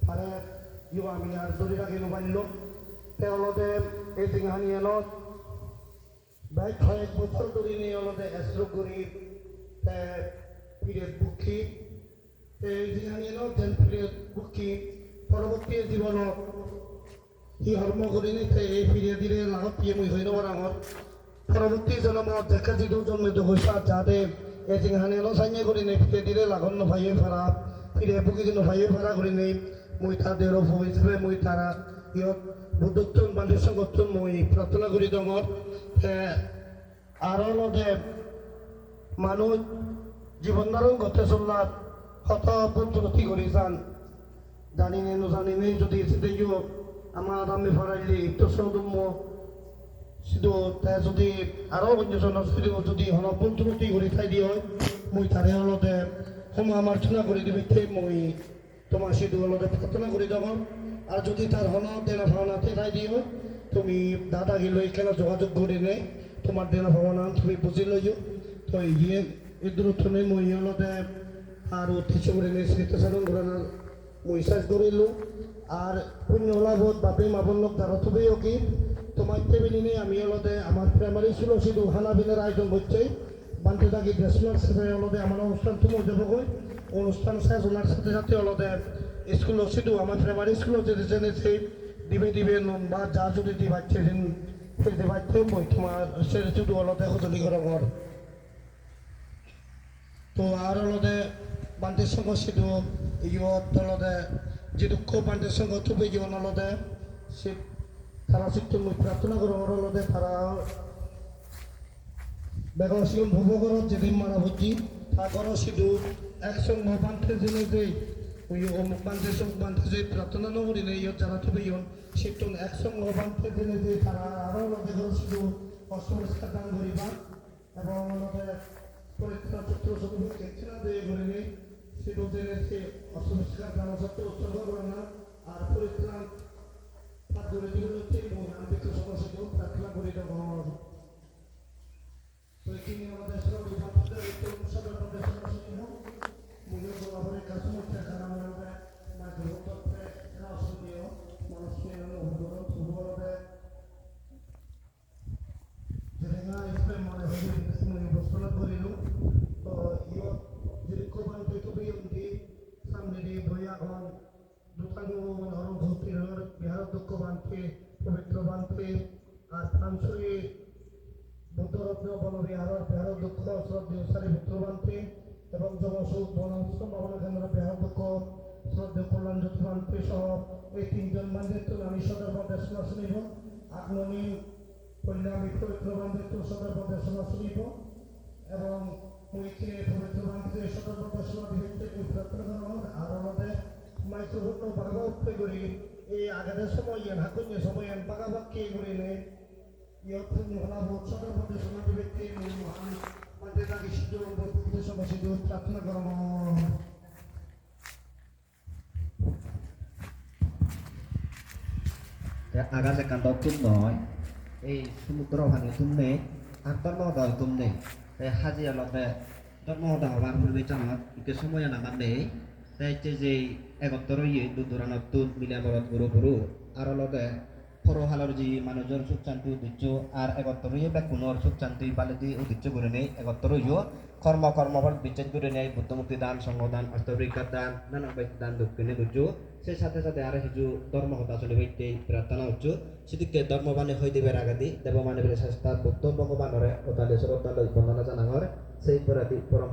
তাৰে ইউ আমি আর ধরে রাখি নবাইল তেওঁলোকে এই টিঙানিয়েনত বাইক কয়েক বছর ধরে নিয়ে অলতে এসরো করি পিরিয়ড বুকি এই টিঙানিয়েনত যেন পিরিয়ড বুকি পরবর্তী জীবনত সি হর্ম কৰি নিতে এই পিরিয়ড দিলে লাগত পিয়ে মুই হৈ নবৰ আগত পরবর্তী জন্মত দেখা যিটো জন্মিত হৈছা যাতে এই টিঙানিয়েনত চাইনে কৰি নে পিয়ে দিলে লাগন নভাইয়ে ফাৰা পিরিয়ড বুকি যে নভাইয়ে ফাৰা কৰি নেই মই তাদের হিসেবে মই তারা ইয়ত বুদ্ধত্তন বান্ধব সংগঠন মই প্রার্থনা করি তোমার আরো নদে মানুষ জীবন ধারণ করতে চললার কত পদ্ধতি করি যান জানি নে জানি নেই যদি সেটাইও আমার আমি ফরাইলি একটু সৌদম্য শুধু যদি আরো অন্যজন যদি হন পদ্ধতি করে খাই দিয়ে হয় মই তারে হলতে ক্ষমা আমার চুনা করে দিবে মই তোমার শুধু হলতে প্রার্থনা করে দেব আর যদি তার হন দেনা ভাবনাতে তাই দিও তুমি দাদা গেলো এখানে যোগাযোগ করে নেই তোমার দেনা ভাবনা তুমি বুঝি লইও তো ইয়ে এই দূরত্ব নেই মই হলতে আর উদ্দেশ্য করে নেই স্মৃতিচারণ করে না মই সাজ করিল আর পুণ্য লাভত বাপে মাবন লোক তারা তবেই কি তোমার টেবিলি নেই আমি হলতে আমার প্রাইমারি ছিল শুধু হানাবিনের আয়োজন করছে বানতে থাকি ব্যাচেলার সাথে হলতে আমার অনুষ্ঠান তুমি যাব অনুষ্ঠান শেষ ওনার সাথে সাথে হলতে স্কুল শুধু আমার প্রাইমারি স্কুল যেতে জেনেছে দিবে দিবে বা যা যদি দিবাচ্ছে সেটা বাচ্চে মই তোমার সে শুধু হলতে সজলি করা ঘর তো আর হলতে বান্তের সঙ্গে শুধু ইয়ত হলতে যে দুঃখ বান্তের সঙ্গে তুবে জীবন হলতে সে তারা শিখতে মই প্রার্থনা করো হলতে তারা বেগম সিং ভূপকরত যেদিন মারা বুঝি তা করো শুধু একসঙ্গে বান্তে জেনে যেই ওই অমুক বান্তে সব বান্তে যে প্রার্থনা নগরী নেই যারা তবে ইয়ন সেটন একসঙ্গে বান্তে জেনে যে তারা আরও লগে শুধু অস্ত্রস্কার দান করিবা এবং পরীক্ষা চত্র সকল কেনা দিয়ে করে নেই সেটু জেনে সে অস্ত্রস্কার দান সত্য উৎসর্গ করে না আর পরীক্ষা হাত ধরে দিল হচ্ছে আন্তরিক সমস্যা প্রার্থনা করি তখন তো এখানে আমাদের সব বিভাগের সদর প্রদেশ মূল্য বরাবরের কাছে মধ্যে খারাপ হবে না গৃহতত্ত্বে রাষ্ট্রীয় মানুষকে অনুভব করবে যেটা হিসেবে মনে হবে মনে বস্তনা করিল তো ইয়ত যদি কোবান পেটুবি উন্দি সামনে দিয়ে বইয়া হন দোকানো হরণ ঘুরতে হর বিহার দুঃখ বানতে পবিত্র বানতে আর ফ্রান্সরে বুদ্ধরত্ন বনবিহার বিহার দুঃখ শ্রদ্ধেয় সারি পুত্র বানতে এবং জনসুখ বনাশ্রম ভবনা কেন্দ্র বিহার দুঃখ শ্রদ্ধেয় কল্যাণ জ্যোতিবান্তে সহ এই তিনজন বান্ধব আমি সদর প্রদেশনা শুনিব আগ্নি কল্যাণী পবিত্র বান্ধব সদর প্রদেশনা শুনিব এবং ওইকে পবিত্র বান্ধব সদর প্রদেশনা দিকে প্রার্থনা করা হোক আর আমাদের মাইক্রোফোন বাগা উঠতে করি এই আগের সময় হাকুন্য সময় বাগাবাক্কি করে নেই ইয়ত্ন হলা সদর প্রদেশনা দিকে মহান তাকে সিদ্ধ সমাসিদ্ধ প্রার্থনা করা আগাছে কান্দ তুম নয় এই সমুদ্র ভাঙে তুমনে আর ধর্মহদা তুমনে হাজি আলাদা ধর্মহদা হবার পূর্বে জানাত ইকে সময় নামার নেই তাই যে একত্র ইয়ে দুরানত তুন মিলিয়া বলত গুরু গুরু আর আলাদা পরহালার যে মানুষের সুখ শান্তি উদ্দেশ্য আর একত্র ইয়ে ব্যাকুণর সুখ শান্তি বালিদি উদ্দেশ্য করে নেই একত্র ইয়ে কর্মফল বিচার করে নেই বুদ্ধমুক্তি দান সংঘদান অষ্টবিজ্ঞান দান নানা দান দক্ষিণে বুঝছো সেই সাথে সাথে আর কিছু ধর্ম কথা চলে বইতে প্রার্থনা হচ্ছে সেদিকে ধর্মবানে হয়ে দিবে আগাদি দেবমানবের চেষ্টা বুদ্ধ ভগবানের ওতালে শ্রদ্ধা বন্দনা জানাঙর সেই পরাধি পরম